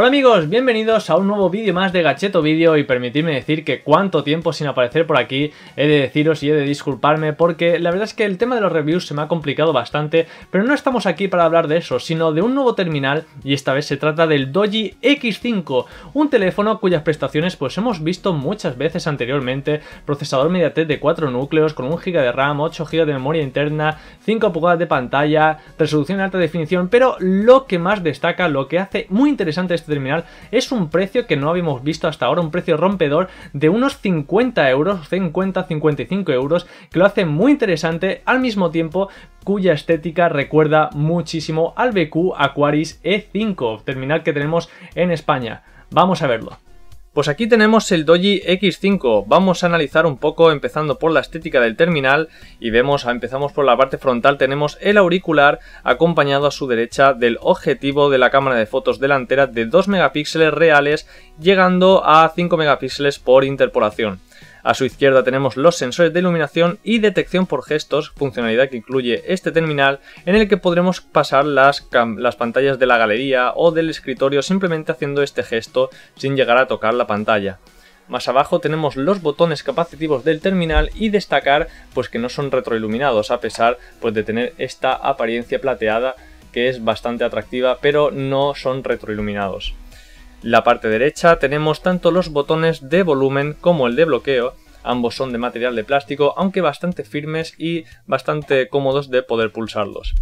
Hola amigos, bienvenidos a un nuevo vídeo más de Gadgeto Vídeo y permitidme decir que cuánto tiempo sin aparecer por aquí. He de deciros y he de disculparme porque la verdad es que el tema de los reviews se me ha complicado bastante, pero no estamos aquí para hablar de eso, sino de un nuevo terminal y esta vez se trata del Doji X5, un teléfono cuyas prestaciones pues hemos visto muchas veces anteriormente, procesador MediaTek de 4 núcleos con 1 GB de RAM, 8 GB de memoria interna, 5 pulgadas de pantalla, resolución en alta definición, pero lo que más destaca, lo que hace muy interesante este terminal es un precio que no habíamos visto hasta ahora, un precio rompedor de unos 50 euros, 50-55 euros, que lo hace muy interesante al mismo tiempo cuya estética recuerda muchísimo al BQ Aquaris E5, terminal que tenemos en España. Vamos a verlo. Pues aquí tenemos el Doji X5, vamos a analizar un poco empezando por la estética del terminal y empezamos por la parte frontal, tenemos el auricular acompañado a su derecha del objetivo de la cámara de fotos delantera de 2 megapíxeles reales llegando a 5 megapíxeles por interpolación. A su izquierda tenemos los sensores de iluminación y detección por gestos, funcionalidad que incluye este terminal, en el que podremos pasar las pantallas de la galería o del escritorio simplemente haciendo este gesto sin llegar a tocar la pantalla. Más abajo tenemos los botones capacitivos del terminal y destacar pues que no son retroiluminados a pesar pues de tener esta apariencia plateada que es bastante atractiva, pero no son retroiluminados. La parte derecha tenemos tanto los botones de volumen como el de bloqueo, ambos son de material de plástico, aunque bastante firmes y bastante cómodos de poder pulsarlos.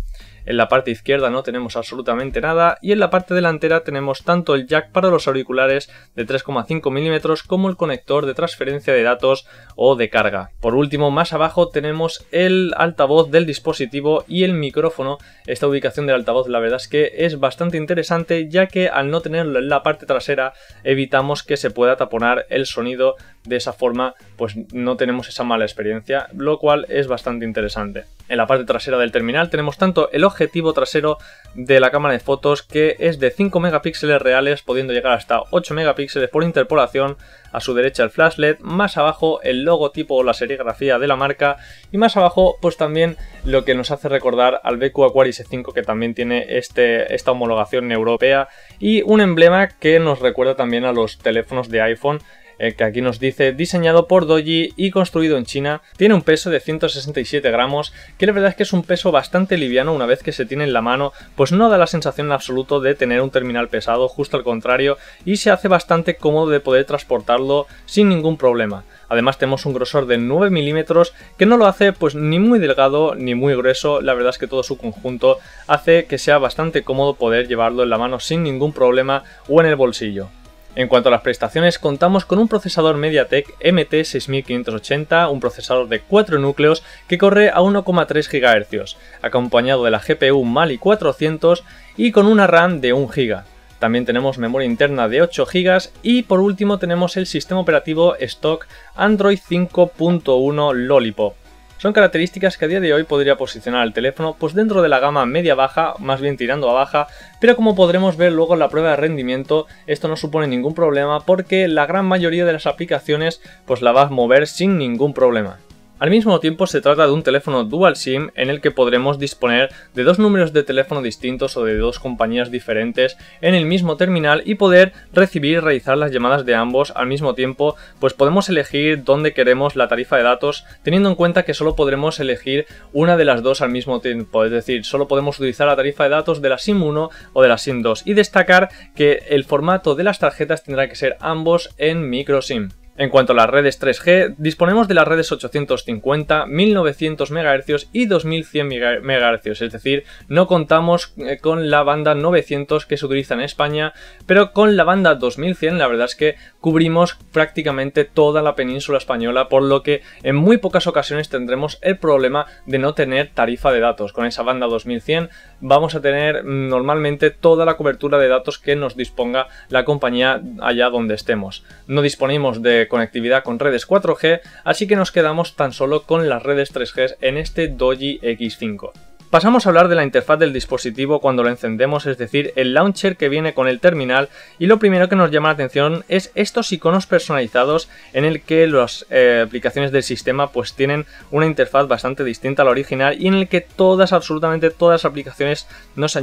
En la parte izquierda no tenemos absolutamente nada y en la parte delantera tenemos tanto el jack para los auriculares de 3,5 mm como el conector de transferencia de datos o de carga. Por último, más abajo tenemos el altavoz del dispositivo y el micrófono. Esta ubicación del altavoz la verdad es que es bastante interesante, ya que al no tenerlo en la parte trasera evitamos que se pueda taponar el sonido. De esa forma pues no tenemos esa mala experiencia, lo cual es bastante interesante. En la parte trasera del terminal tenemos tanto el objetivo trasero de la cámara de fotos, que es de 5 megapíxeles reales, pudiendo llegar hasta 8 megapíxeles por interpolación. A su derecha el flash LED, más abajo el logotipo o la serigrafía de la marca y más abajo pues también lo que nos hace recordar al BQ Aquaris E5, que también tiene esta homologación europea, y un emblema que nos recuerda también a los teléfonos de iPhone, que aquí nos dice diseñado por Doji y construido en China. Tiene un peso de 167 gramos, que la verdad es que es un peso bastante liviano una vez que se tiene en la mano, pues no da la sensación en absoluto de tener un terminal pesado, justo al contrario, y se hace bastante cómodo de poder transportarlo sin ningún problema. Además tenemos un grosor de 9 milímetros que no lo hace pues ni muy delgado ni muy grueso, la verdad es que todo su conjunto hace que sea bastante cómodo poder llevarlo en la mano sin ningún problema o en el bolsillo. En cuanto a las prestaciones, contamos con un procesador MediaTek MT6580, un procesador de 4 núcleos que corre a 1,3 GHz, acompañado de la GPU Mali 400 y con una RAM de 1 GB. También tenemos memoria interna de 8 GB y por último tenemos el sistema operativo stock Android 5.1 Lollipop. Son características que a día de hoy podría posicionar el teléfono pues dentro de la gama media-baja, más bien tirando a baja, pero como podremos ver luego en la prueba de rendimiento, esto no supone ningún problema porque la gran mayoría de las aplicaciones pues la va a mover sin ningún problema. Al mismo tiempo se trata de un teléfono Dual SIM en el que podremos disponer de 2 números de teléfono distintos o de 2 compañías diferentes en el mismo terminal y poder recibir y realizar las llamadas de ambos al mismo tiempo, pues podemos elegir dónde queremos la tarifa de datos, teniendo en cuenta que solo podremos elegir una de las dos al mismo tiempo, es decir, solo podemos utilizar la tarifa de datos de la SIM 1 o de la SIM 2, y destacar que el formato de las tarjetas tendrá que ser ambos en micro SIM. En cuanto a las redes 3G, disponemos de las redes 850, 1900 MHz y 2100 MHz, es decir, no contamos con la banda 900 que se utiliza en España, pero con la banda 2100 la verdad es que cubrimos prácticamente toda la península española, por lo que en muy pocas ocasiones tendremos el problema de no tener tarifa de datos. Con esa banda 2100 vamos a tener normalmente toda la cobertura de datos que nos disponga la compañía allá donde estemos. No disponemos de conectividad con redes 4G, así que nos quedamos tan solo con las redes 3G en este Doji X5. Pasamos a hablar de la interfaz del dispositivo cuando lo encendemos, es decir, el launcher que viene con el terminal, y lo primero que nos llama la atención es estos iconos personalizados en el que las aplicaciones del sistema pues tienen una interfaz bastante distinta a la original y en el que absolutamente todas las aplicaciones nos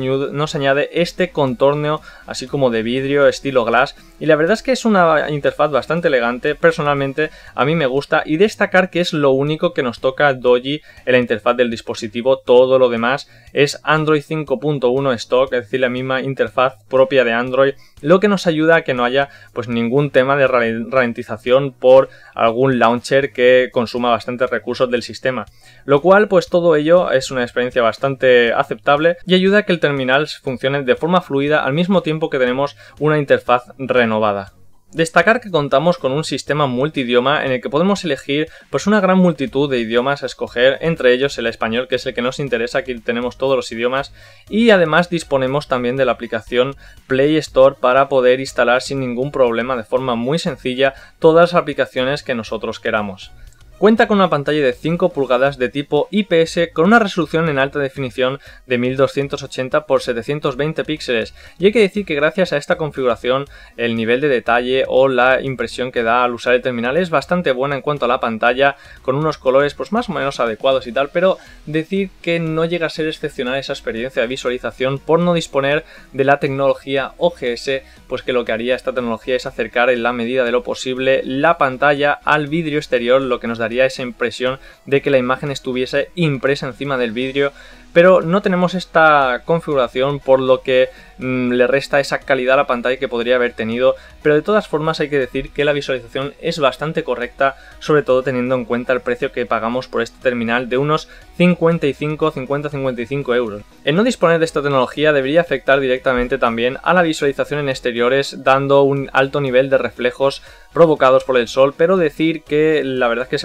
añade este contorno así como de vidrio estilo glass, y la verdad es que es una interfaz bastante elegante. Personalmente a mí me gusta, y destacar que es lo único que nos toca Doji en la interfaz del dispositivo. Todo lo demás es Android 5.1 stock, es decir, la misma interfaz propia de Android, lo que nos ayuda a que no haya pues ningún tema de ralentización por algún launcher que consuma bastantes recursos del sistema, lo cual pues todo ello es una experiencia bastante aceptable y ayuda a que el terminal funcione de forma fluida al mismo tiempo que tenemos una interfaz renovada. Destacar que contamos con un sistema multidioma en el que podemos elegir pues una gran multitud de idiomas a escoger, entre ellos el español, que es el que nos interesa. Aquí tenemos todos los idiomas, y además disponemos también de la aplicación Play Store para poder instalar sin ningún problema de forma muy sencilla todas las aplicaciones que nosotros queramos. Cuenta con una pantalla de 5 pulgadas de tipo IPS con una resolución en alta definición de 1280 x 720 píxeles, y hay que decir que gracias a esta configuración el nivel de detalle o la impresión que da al usar el terminal es bastante buena en cuanto a la pantalla, con unos colores pues más o menos adecuados y tal, pero decir que no llega a ser excepcional esa experiencia de visualización por no disponer de la tecnología OGS, pues que lo que haría esta tecnología es acercar en la medida de lo posible la pantalla al vidrio exterior, lo que nos daría esa impresión de que la imagen estuviese impresa encima del vidrio, pero no tenemos esta configuración, por lo que le resta esa calidad a la pantalla que podría haber tenido. Pero de todas formas hay que decir que la visualización es bastante correcta, sobre todo teniendo en cuenta el precio que pagamos por este terminal de unos 50-55 euros. El no disponer de esta tecnología debería afectar directamente también a la visualización en exteriores, dando un alto nivel de reflejos provocados por el sol, pero decir que la verdad es que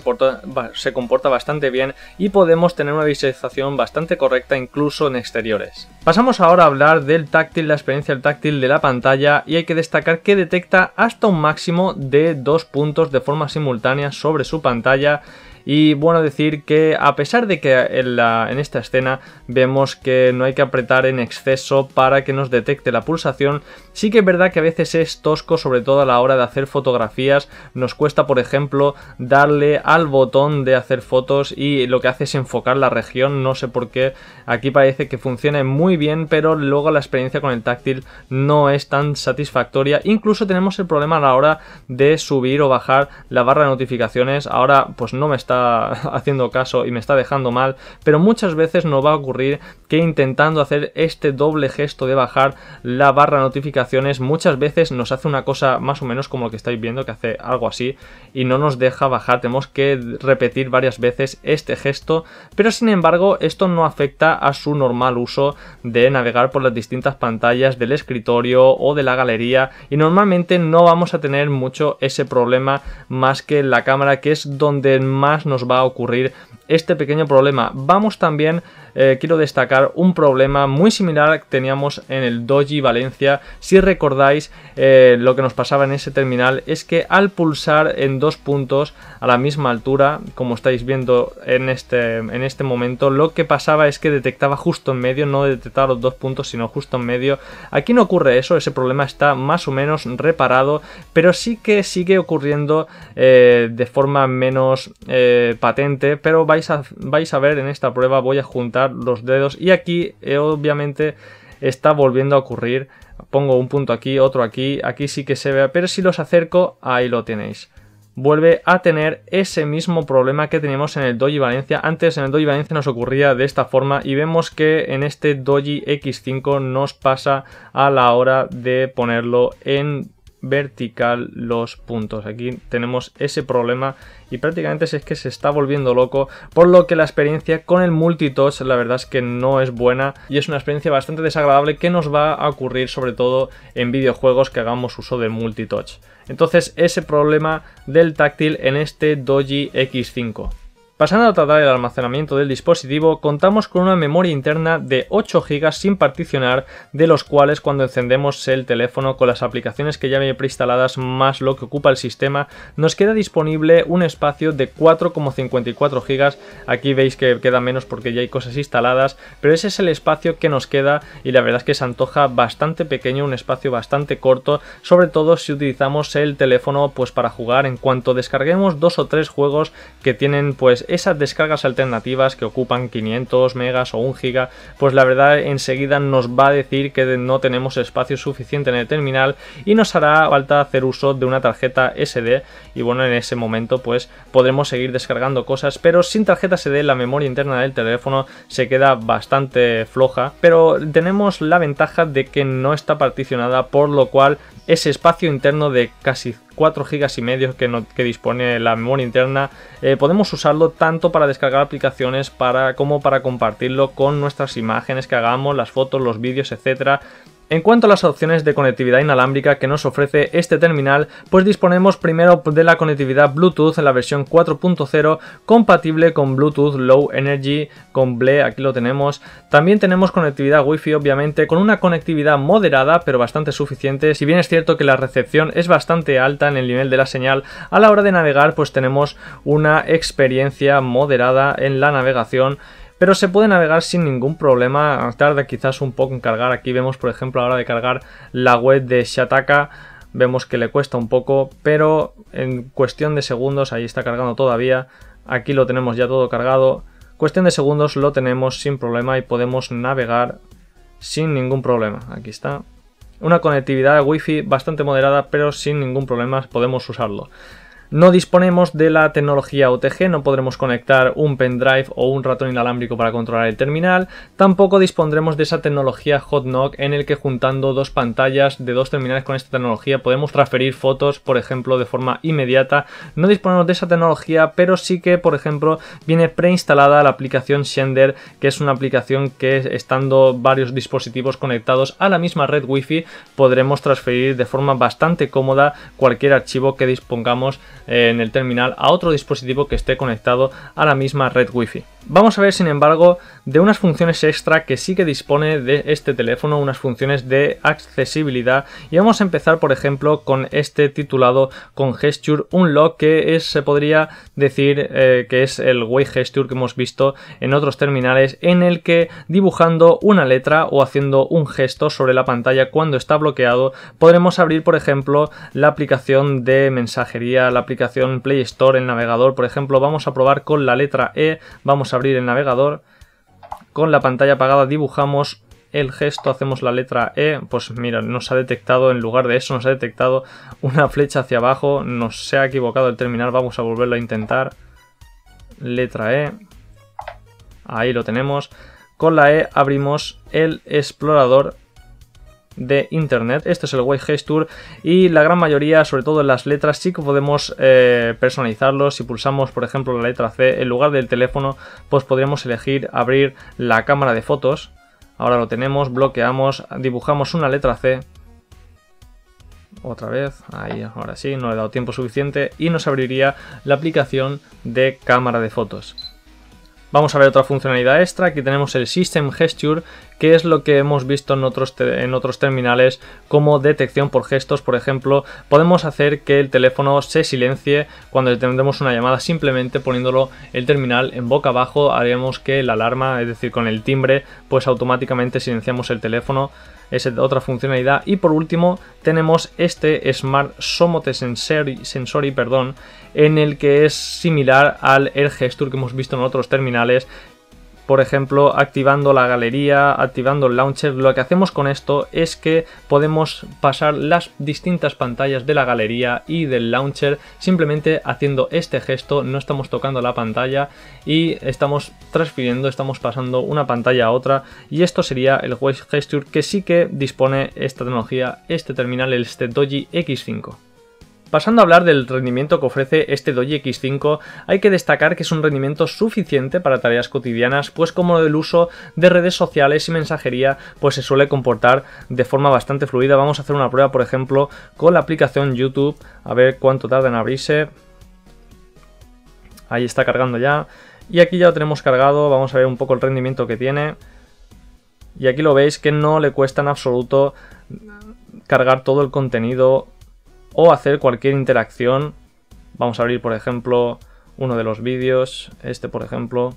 se comporta bastante bien y podemos tener una visualización bastante correcta incluso en exteriores. Pasamos ahora a hablar del táctil, la experiencia táctil de la pantalla, y hay que destacar que detecta hasta un máximo de 2 puntos de forma simultánea sobre su pantalla. Y bueno, decir que a pesar de que en esta escena vemos que no hay que apretar en exceso para que nos detecte la pulsación, sí que es verdad que a veces es tosco, sobre todo a la hora de hacer fotografías. Nos cuesta, por ejemplo, darle al botón de hacer fotos y lo que hace es enfocar la región. No sé por qué, aquí parece que funciona muy bien, pero luego la experiencia con el táctil no es tan satisfactoria. Incluso tenemos el problema a la hora de subir o bajar la barra de notificaciones. Ahora pues no me está haciendo caso y me está dejando mal, pero muchas veces nos va a ocurrir que intentando hacer este doble gesto de bajar la barra de notificaciones, muchas veces nos hace una cosa más o menos como lo que estáis viendo, que hace algo así y no nos deja bajar. Tenemos que repetir varias veces este gesto, pero sin embargo esto no afecta a su normal uso de navegar por las distintas pantallas del escritorio o de la galería, y normalmente no vamos a tener mucho ese problema más que en la cámara, que es donde más nos va a ocurrir este pequeño problema. Vamos también, quiero destacar un problema muy similar al que teníamos en el Doji Valencia. Si recordáis, lo que nos pasaba en ese terminal es que al pulsar en 2 puntos a la misma altura, como estáis viendo en este momento, lo que pasaba es que detectaba justo en medio, no detectaba los 2 puntos sino justo en medio. Aquí no ocurre eso, ese problema está más o menos reparado, pero sí que sigue ocurriendo de forma menos patente, pero vais a ver en esta prueba. Voy a juntar los dedos y aquí obviamente está volviendo a ocurrir. Pongo un punto aquí, otro aquí, aquí sí que se ve, pero si los acerco, ahí lo tenéis. Vuelve a tener ese mismo problema que teníamos en el Doji Valencia. Antes en el Doji Valencia nos ocurría de esta forma, y vemos que en este Doji X5 nos pasa a la hora de ponerlo en vertical los puntos. Aquí tenemos ese problema y prácticamente es que se está volviendo loco, por lo que la experiencia con el multitouch la verdad es que no es buena y es una experiencia bastante desagradable que nos va a ocurrir sobre todo en videojuegos que hagamos uso del multitouch. Entonces ese problema del táctil en este Doji X5. Pasando a tratar el almacenamiento del dispositivo, contamos con una memoria interna de 8 GB sin particionar, de los cuales cuando encendemos el teléfono con las aplicaciones que ya vienen preinstaladas más lo que ocupa el sistema, nos queda disponible un espacio de 4,54 GB. Aquí veis que queda menos porque ya hay cosas instaladas, pero ese es el espacio que nos queda y la verdad es que se antoja bastante pequeño, un espacio bastante corto, sobre todo si utilizamos el teléfono pues para jugar. En cuanto descarguemos 2 o 3 juegos que tienen pues esas descargas alternativas que ocupan 500 megas o 1 giga, pues la verdad enseguida nos va a decir que no tenemos espacio suficiente en el terminal y nos hará falta hacer uso de una tarjeta SD, y bueno, en ese momento pues podremos seguir descargando cosas, pero sin tarjeta SD la memoria interna del teléfono se queda bastante floja, pero tenemos la ventaja de que no está particionada, por lo cual ese espacio interno de casi 4 GB y medio que dispone la memoria interna, podemos usarlo tanto para descargar aplicaciones como para compartirlo con nuestras imágenes que hagamos, las fotos, los vídeos, etcétera. En cuanto a las opciones de conectividad inalámbrica que nos ofrece este terminal, pues disponemos primero de la conectividad Bluetooth en la versión 4.0, compatible con Bluetooth Low Energy, con BLE, aquí lo tenemos. También tenemos conectividad Wi-Fi, obviamente, con una conectividad moderada, pero bastante suficiente. Si bien es cierto que la recepción es bastante alta en el nivel de la señal, a la hora de navegar pues tenemos una experiencia moderada en la navegación, pero se puede navegar sin ningún problema. Tarda quizás un poco en cargar. Aquí vemos, por ejemplo, a la hora de cargar la web de Shataka, vemos que le cuesta un poco, pero en cuestión de segundos, ahí está cargando todavía, aquí lo tenemos ya todo cargado, cuestión de segundos lo tenemos sin problema y podemos navegar sin ningún problema. Aquí está, una conectividad Wi-Fi bastante moderada, pero sin ningún problema podemos usarlo. No disponemos de la tecnología OTG, no podremos conectar un pendrive o un ratón inalámbrico para controlar el terminal. Tampoco dispondremos de esa tecnología Hot Knock, en el que juntando dos pantallas de dos terminales con esta tecnología podemos transferir fotos, por ejemplo, de forma inmediata. No disponemos de esa tecnología, pero sí que, por ejemplo, viene preinstalada la aplicación Sender, que es una aplicación que, estando varios dispositivos conectados a la misma red Wi-Fi, podremos transferir de forma bastante cómoda cualquier archivo que dispongamos en el terminal a otro dispositivo que esté conectado a la misma red Wi-Fi. Vamos a ver, sin embargo, de unas funciones extra que sí que dispone de este teléfono, unas funciones de accesibilidad, y vamos a empezar, por ejemplo, con este titulado con Gesture Unlock, que se podría decir que es el Wave Gesture que hemos visto en otros terminales, en el que dibujando una letra o haciendo un gesto sobre la pantalla cuando está bloqueado, podremos abrir, por ejemplo, la aplicación de mensajería, la aplicación Play Store, el navegador. Por ejemplo, vamos a probar con la letra E, vamos a abrir el navegador, con la pantalla apagada dibujamos el gesto, hacemos la letra E, pues mira, nos ha detectado, en lugar de eso, nos ha detectado una flecha hacia abajo, nos se ha equivocado el terminal, vamos a volverlo a intentar, letra E, ahí lo tenemos. Con la E abrimos el explorador de internet. Este es el Wave Gesture, y la gran mayoría, sobre todo en las letras, sí que podemos personalizarlo. Si pulsamos, por ejemplo, la letra C, en lugar del teléfono, pues podríamos elegir abrir la cámara de fotos. Ahora lo tenemos, bloqueamos, dibujamos una letra C, otra vez, ahí, ahora sí, no le he dado tiempo suficiente, y nos abriría la aplicación de cámara de fotos. Vamos a ver otra funcionalidad extra. Aquí tenemos el System Gesture, que es lo que hemos visto en otros terminales como detección por gestos. Por ejemplo, podemos hacer que el teléfono se silencie cuando le tendremos una llamada, simplemente poniéndolo el terminal en boca abajo. Haremos que la alarma, es decir, con el timbre, pues automáticamente silenciamos el teléfono. Es otra funcionalidad. Y por último tenemos este Smart Somote Sensory, en el que es similar al Air Gesture que hemos visto en otros terminales. Por ejemplo, activando la galería, activando el launcher. Lo que hacemos con esto es que podemos pasar las distintas pantallas de la galería y del launcher simplemente haciendo este gesto. No estamos tocando la pantalla y estamos transfiriendo, estamos pasando una pantalla a otra, y esto sería el Wave Gesture que sí que dispone esta tecnología, este terminal, este Doji X5. Pasando a hablar del rendimiento que ofrece este Doji X5, hay que destacar que es un rendimiento suficiente para tareas cotidianas, pues como el uso de redes sociales y mensajería pues se suele comportar de forma bastante fluida. Vamos a hacer una prueba, por ejemplo, con la aplicación YouTube, a ver cuánto tarda en abrirse. Ahí está cargando ya. Y aquí ya lo tenemos cargado. Vamos a ver un poco el rendimiento que tiene. Y aquí lo veis que no le cuesta en absoluto cargar todo el contenido o hacer cualquier interacción. Vamos a abrir, por ejemplo, uno de los vídeos. Este, por ejemplo.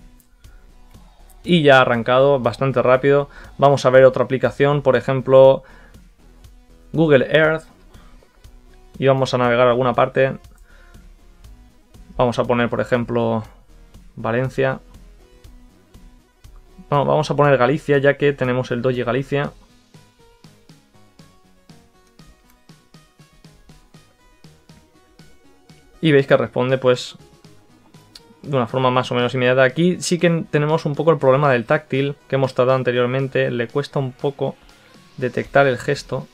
Y ya ha arrancado bastante rápido. Vamos a ver otra aplicación, por ejemplo, Google Earth. Y vamos a navegar a alguna parte. Vamos a poner, por ejemplo, Valencia. Bueno, vamos a poner Galicia, ya que tenemos el Doji Galicia. Y veis que responde, pues, de una forma más o menos inmediata. Aquí sí que tenemos un poco el problema del táctil que hemos tratado anteriormente. Le cuesta un poco detectar el gesto.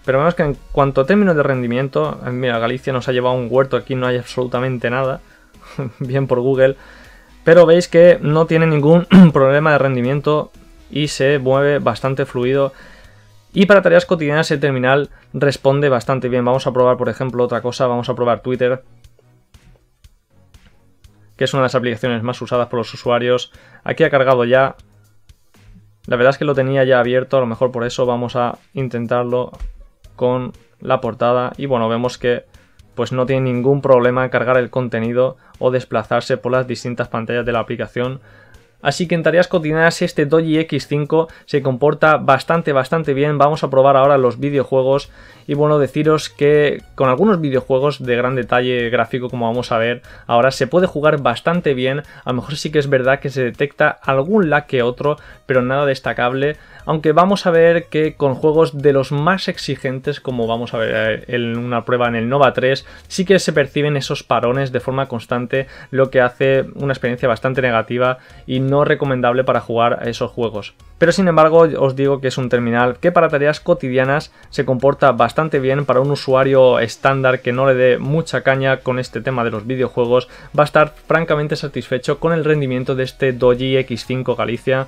Pero vemos que en cuanto a términos de rendimiento, mira, Galicia nos ha llevado un huerto, aquí no hay absolutamente nada. Bien por Google. Pero veis que no tiene ningún problema de rendimiento y se mueve bastante fluido. Y para tareas cotidianas el terminal responde bastante bien. Vamos a probar, por ejemplo, otra cosa. Vamos a probar Twitter, que es una de las aplicaciones más usadas por los usuarios. Aquí ha cargado ya. La verdad es que lo tenía ya abierto, a lo mejor por eso vamos a intentarlo con la portada. Y bueno, vemos que pues no tiene ningún problema en cargar el contenido o desplazarse por las distintas pantallas de la aplicación. Así que en tareas cotidianas este Doji X5 se comporta bastante bien. Vamos a probar ahora los videojuegos. Y bueno, deciros que con algunos videojuegos de gran detalle gráfico, como vamos a ver ahora, se puede jugar bastante bien. A lo mejor sí que es verdad que se detecta algún lag que otro, pero nada destacable. Aunque vamos a ver que con juegos de los más exigentes, como vamos a ver en una prueba en el Nova 3, sí que se perciben esos parones de forma constante, lo que hace una experiencia bastante negativa y no recomendable para jugar a esos juegos. Pero sin embargo, os digo que es un terminal que para tareas cotidianas se comporta bastante bien. Para un usuario estándar que no le dé mucha caña con este tema de los videojuegos, va a estar francamente satisfecho con el rendimiento de este Doji X5 Galicia.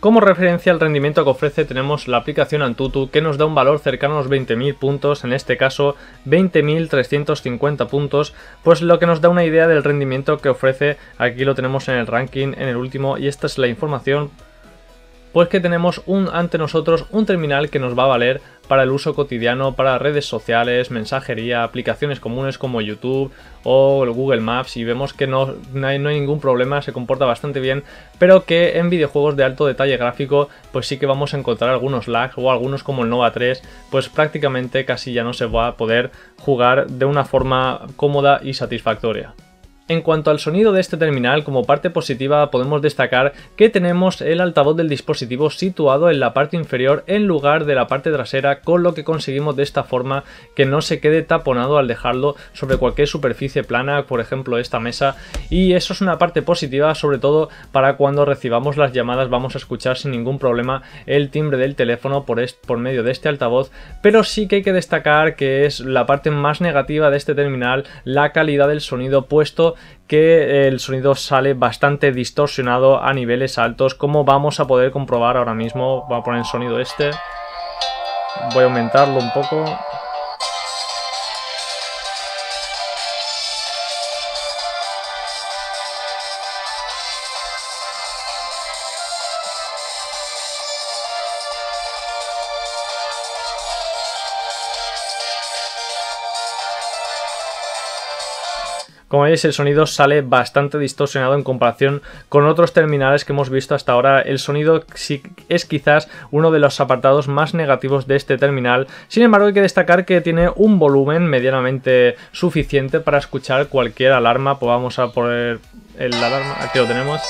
Como referencia al rendimiento que ofrece tenemos la aplicación Antutu, que nos da un valor cercano a los 20.000 puntos, en este caso 20.350 puntos, pues lo que nos da una idea del rendimiento que ofrece. Aquí lo tenemos en el ranking, en el último, y esta es la información. Pues que tenemos ante nosotros un terminal que nos va a valer para el uso cotidiano, para redes sociales, mensajería, aplicaciones comunes como YouTube o el Google Maps, y vemos que no hay ningún problema, se comporta bastante bien, pero que en videojuegos de alto detalle gráfico pues sí que vamos a encontrar algunos lags, o algunos como el Nova 3, pues prácticamente casi ya no se va a poder jugar de una forma cómoda y satisfactoria. En cuanto al sonido de este terminal, como parte positiva podemos destacar que tenemos el altavoz del dispositivo situado en la parte inferior en lugar de la parte trasera, con lo que conseguimos de esta forma que no se quede taponado al dejarlo sobre cualquier superficie plana, por ejemplo esta mesa, y eso es una parte positiva, sobre todo para cuando recibamos las llamadas vamos a escuchar sin ningún problema el timbre del teléfono por medio de este altavoz. Pero sí que hay que destacar que es la parte más negativa de este terminal, la calidad del sonido, puesto que el sonido sale bastante distorsionado a niveles altos, como vamos a poder comprobar ahora mismo. Voy a poner el sonido este, voy a aumentarlo un poco. Como veis, el sonido sale bastante distorsionado en comparación con otros terminales que hemos visto hasta ahora. El sonido sí es quizás uno de los apartados más negativos de este terminal. Sin embargo, hay que destacar que tiene un volumen medianamente suficiente para escuchar cualquier alarma. Pues vamos a poner el alarma, aquí lo tenemos.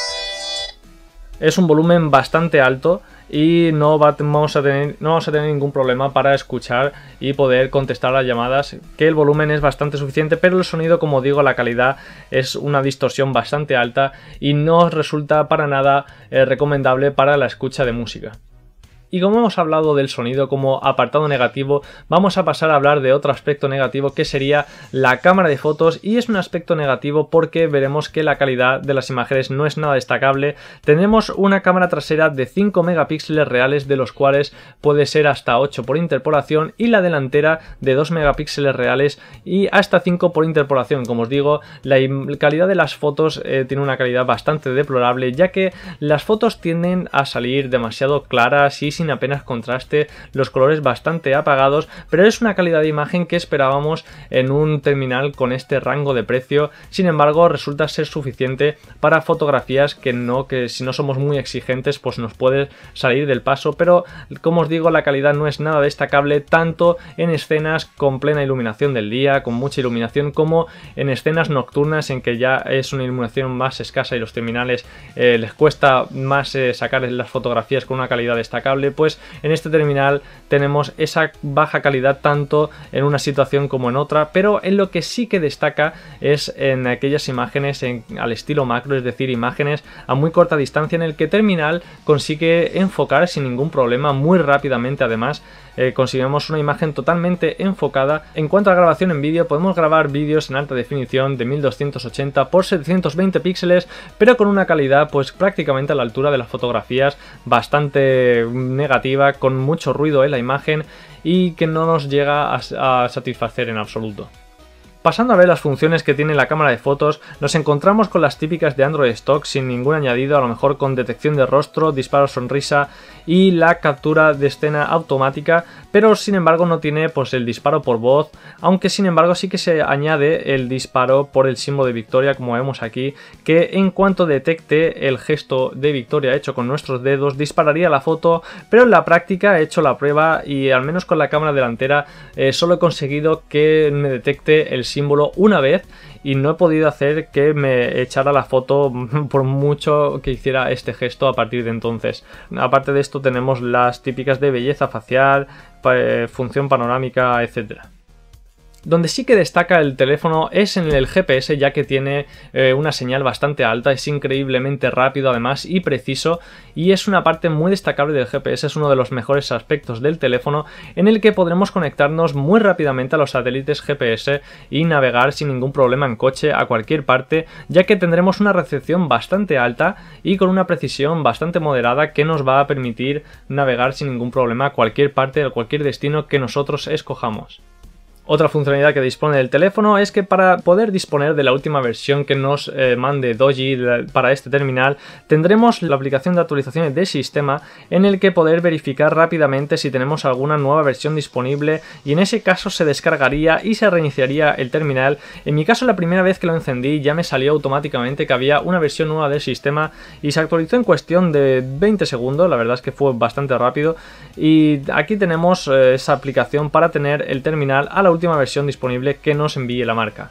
Es un volumen bastante alto y no vamos a tener ningún problema para escuchar y poder contestar las llamadas, que el volumen es bastante suficiente, pero el sonido, como digo, la calidad es una distorsión bastante alta y no resulta para nada recomendable para la escucha de música. Y como hemos hablado del sonido como apartado negativo, vamos a pasar a hablar de otro aspecto negativo que sería la cámara de fotos, y es un aspecto negativo porque veremos que la calidad de las imágenes no es nada destacable. Tenemos una cámara trasera de 5 megapíxeles reales, de los cuales puede ser hasta 8 por interpolación, y la delantera de 2 megapíxeles reales y hasta 5 por interpolación. Como os digo, la calidad de las fotos tiene una calidad bastante deplorable, ya que las fotos tienden a salir demasiado claras y sin apenas contraste, los colores bastante apagados, pero es una calidad de imagen que esperábamos en un terminal con este rango de precio. Sin embargo, resulta ser suficiente para fotografías que si no somos muy exigentes, pues nos puede salir del paso, pero como os digo, la calidad no es nada destacable, tanto en escenas con plena iluminación del día, con mucha iluminación, como en escenas nocturnas en que ya es una iluminación más escasa y los terminales les cuesta más sacar las fotografías con una calidad destacable. Pues en este terminal tenemos esa baja calidad tanto en una situación como en otra, pero en lo que sí que destaca es en aquellas imágenes al estilo macro, es decir, imágenes a muy corta distancia, en el que terminal consigue enfocar sin ningún problema muy rápidamente. Además, conseguimos una imagen totalmente enfocada. En cuanto a grabación en vídeo, podemos grabar vídeos en alta definición de 1280 x 720 píxeles, pero con una calidad pues prácticamente a la altura de las fotografías, bastante negativa, con mucho ruido en la imagen y que no nos llega a satisfacer en absoluto. Pasando a ver las funciones que tiene la cámara de fotos, nos encontramos con las típicas de Android Stock, sin ningún añadido, a lo mejor con detección de rostro, disparo sonrisa y la captura de escena automática, pero sin embargo no tiene pues el disparo por voz, aunque sin embargo sí que se añade el disparo por el símbolo de victoria, como vemos aquí, que en cuanto detecte el gesto de victoria hecho con nuestros dedos dispararía la foto, pero en la práctica he hecho la prueba y al menos con la cámara delantera solo he conseguido que me detecte el símbolo una vez y no he podido hacer que me echara la foto por mucho que hiciera este gesto a partir de entonces. Aparte de esto tenemos las típicas de belleza facial, función panorámica, etcétera. Donde sí que destaca el teléfono es en el GPS, ya que tiene una señal bastante alta, es increíblemente rápido además y preciso, y es una parte muy destacable del GPS, es uno de los mejores aspectos del teléfono, en el que podremos conectarnos muy rápidamente a los satélites GPS y navegar sin ningún problema en coche a cualquier parte, ya que tendremos una recepción bastante alta y con una precisión bastante moderada que nos va a permitir navegar sin ningún problema a cualquier parte, a cualquier destino que nosotros escojamos. Otra funcionalidad que dispone del teléfono es que para poder disponer de la última versión que nos mande Doji para este terminal, tendremos la aplicación de actualizaciones de sistema en el que poder verificar rápidamente si tenemos alguna nueva versión disponible, y en ese caso se descargaría y se reiniciaría el terminal. En mi caso, la primera vez que lo encendí ya me salió automáticamente que había una versión nueva del sistema y se actualizó en cuestión de 20 segundos, la verdad es que fue bastante rápido, y aquí tenemos esa aplicación para tener el terminal a la última versión disponible que nos envíe la marca.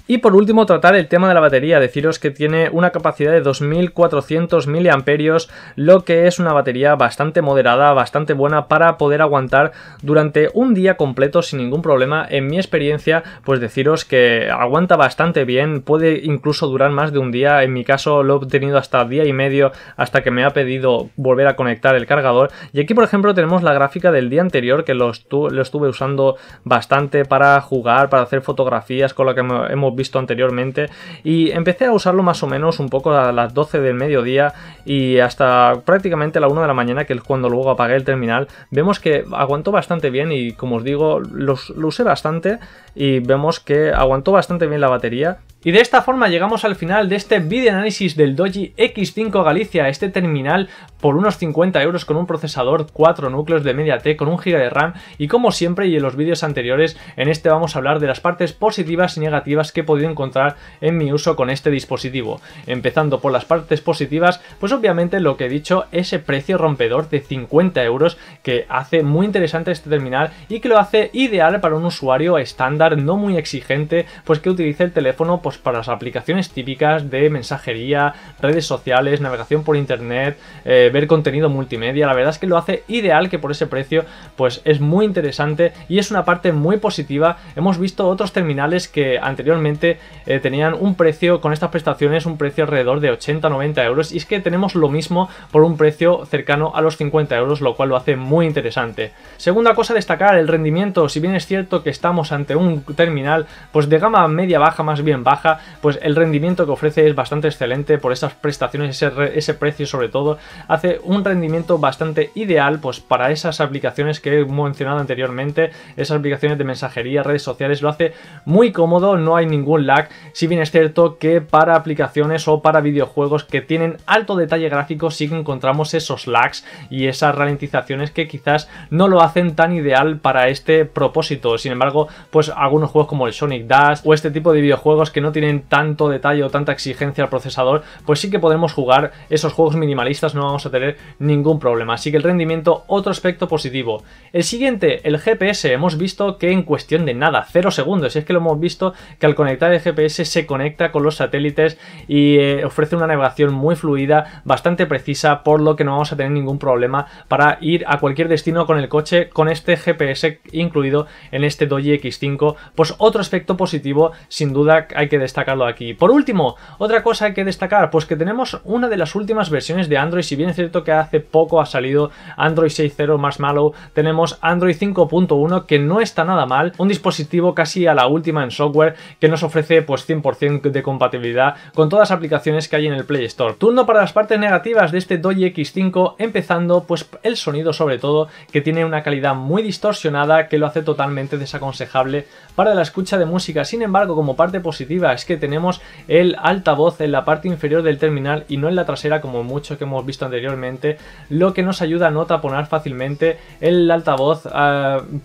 Y por último, tratar el tema de la batería. Deciros que tiene una capacidad de 2400 mAh, lo que es una batería bastante moderada, bastante buena para poder aguantar durante un día completo sin ningún problema. En mi experiencia, pues deciros que aguanta bastante bien, puede incluso durar más de un día. En mi caso lo he tenido hasta día y medio, hasta que me ha pedido volver a conectar el cargador. Y aquí, por ejemplo, tenemos la gráfica del día anterior, que lo estuve usando bastante para jugar, para hacer fotografías, con lo que hemos visto anteriormente, y empecé a usarlo más o menos un poco a las 12 del mediodía y hasta prácticamente a la 1 de la mañana, que es cuando luego apagué el terminal. Vemos que aguantó bastante bien y, como os digo, lo usé bastante y vemos que aguantó bastante bien la batería. Y de esta forma llegamos al final de este vídeo análisis del Doji X5 Galicia, este terminal por unos 50 euros con un procesador 4 núcleos de MediaTek con 1 GB de RAM, y como siempre y en los vídeos anteriores, en este vamos a hablar de las partes positivas y negativas que he podido encontrar en mi uso con este dispositivo. Empezando por las partes positivas, pues obviamente lo que he dicho, ese precio rompedor de 50 euros que hace muy interesante este terminal y que lo hace ideal para un usuario estándar no muy exigente, pues que utilice el teléfono pues para las aplicaciones típicas de mensajería, redes sociales, navegación por internet, ver contenido multimedia. La verdad es que lo hace ideal, que por ese precio pues es muy interesante y es una parte muy positiva. Hemos visto otros terminales que anteriormente tenían un precio con estas prestaciones, un precio alrededor de 80-90 euros, y es que tenemos lo mismo por un precio cercano a los 50 euros, lo cual lo hace muy interesante. Segunda cosa a destacar, el rendimiento. Si bien es cierto que estamos ante un terminal pues de gama media baja, más bien baja, pues el rendimiento que ofrece es bastante excelente por esas prestaciones, ese precio sobre todo, hace un rendimiento bastante ideal pues para esas aplicaciones que he mencionado anteriormente, esas aplicaciones de mensajería, redes sociales. Lo hace muy cómodo, no hay ningún lag. Si bien es cierto que para aplicaciones o para videojuegos que tienen alto detalle gráfico sí que encontramos esos lags y esas ralentizaciones que quizás no lo hacen tan ideal para este propósito. Sin embargo, pues algunos juegos como el Sonic Dash o este tipo de videojuegos que no tienen tanto detalle o tanta exigencia al procesador, pues sí que podremos jugar esos juegos minimalistas, no vamos a tener ningún problema. Así que el rendimiento, otro aspecto positivo. El siguiente, el GPS. Hemos visto que en cuestión de nada, 0 segundos, y es que lo hemos visto que al conectar el GPS se conecta con los satélites y ofrece una navegación muy fluida, bastante precisa, por lo que no vamos a tener ningún problema para ir a cualquier destino con el coche con este GPS incluido en este Doji X5. Pues otro aspecto positivo, sin duda hay que destacarlo aquí. Por último, otra cosa hay que destacar, pues que tenemos una de las últimas versiones de Android. Si bien es cierto que hace poco ha salido Android 6.0 Marshmallow, tenemos Android 5.1, que no está nada mal, un dispositivo casi a la última en software que nos ofrece pues 100% de compatibilidad con todas las aplicaciones que hay en el Play Store. Turno para las partes negativas de este Doji X5, empezando pues el sonido, sobre todo, que tiene una calidad muy distorsionada que lo hace totalmente desaconsejable para la escucha de música. Sin embargo, como parte positiva es que tenemos el altavoz en la parte inferior del terminal y no en la trasera, como mucho que hemos visto anteriormente, lo que nos ayuda a no taponar fácilmente el altavoz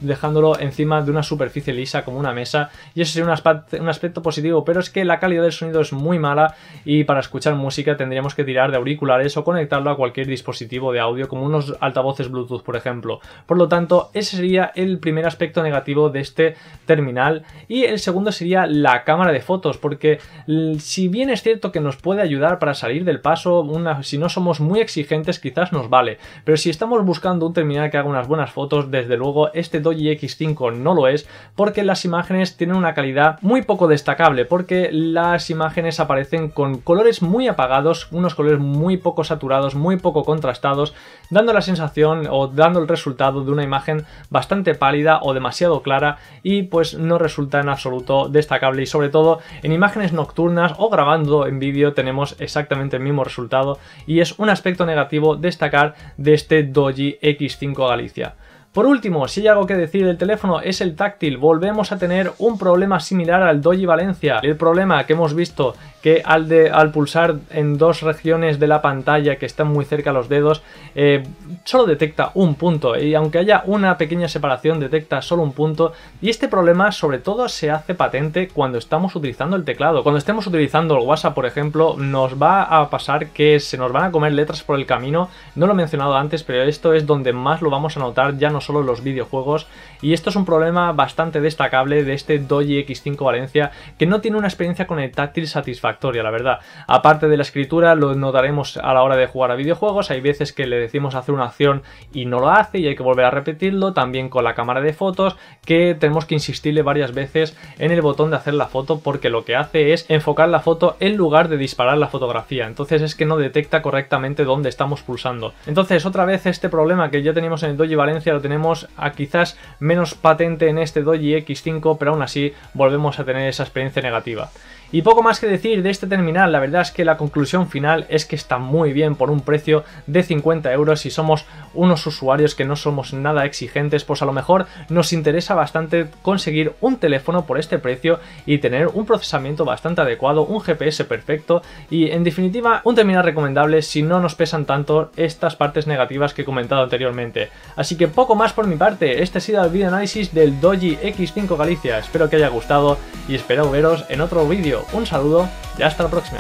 dejándolo encima de una superficie lisa como una mesa, y eso sería un aspecto positivo. Pero es que la calidad del sonido es muy mala y para escuchar música tendríamos que tirar de auriculares o conectarlo a cualquier dispositivo de audio como unos altavoces Bluetooth, por ejemplo. Por lo tanto, ese sería el primer aspecto negativo de este terminal. Y el segundo sería la cámara de fotos, porque si bien es cierto que nos puede ayudar para salir del paso, si no somos muy exigentes quizás nos vale, pero si estamos buscando un terminal que haga unas buenas fotos, desde luego este Doji X5 no lo es, porque las imágenes tienen una calidad muy poco destacable, porque las imágenes aparecen con colores muy apagados, unos colores muy poco saturados, muy poco contrastados, dando la sensación o dando el resultado de una imagen bastante pálida o demasiado clara, y pues no resulta en absoluto destacable. Y sobre todo en imágenes nocturnas o grabando en vídeo tenemos exactamente el mismo resultado, y es un aspecto negativo destacar de este Doji X5 Galicia. Por último, si hay algo que decir del teléfono, es el táctil. Volvemos a tener un problema similar al Doji Valencia. El problema que hemos visto que al pulsar en dos regiones de la pantalla que están muy cerca a los dedos, solo detecta un punto, y aunque haya una pequeña separación detecta solo un punto. Y este problema sobre todo se hace patente cuando estamos utilizando el teclado. Cuando estemos utilizando el WhatsApp, por ejemplo, nos va a pasar que se nos van a comer letras por el camino. No lo he mencionado antes, pero esto es donde más lo vamos a notar, ya no solo en los videojuegos, y esto es un problema bastante destacable de este Doji X5 Valencia, que no tiene una experiencia con el táctil satisfactoria, la verdad. Aparte de la escritura, lo notaremos a la hora de jugar a videojuegos. Hay veces que le decimos hacer una acción y no lo hace y hay que volver a repetirlo. También con la cámara de fotos, que tenemos que insistirle varias veces en el botón de hacer la foto, porque lo que hace es enfocar la foto en lugar de disparar la fotografía. Entonces es que no detecta correctamente dónde estamos pulsando. Entonces otra vez este problema que ya teníamos en el Doji Valencia lo tenemos quizás menos patente en este Doji X5, pero aún así volvemos a tener esa experiencia negativa. Y poco más que decir de este terminal. La verdad es que la conclusión final es que está muy bien por un precio de 50 euros. Si somos unos usuarios que no somos nada exigentes, pues a lo mejor nos interesa bastante conseguir un teléfono por este precio y tener un procesamiento bastante adecuado, un GPS perfecto y en definitiva un terminal recomendable si no nos pesan tanto estas partes negativas que he comentado anteriormente. Así que poco más por mi parte. Este ha sido el video análisis del Doji X5 Galicia. Espero que haya gustado y espero veros en otro vídeo. Un saludo y hasta la próxima.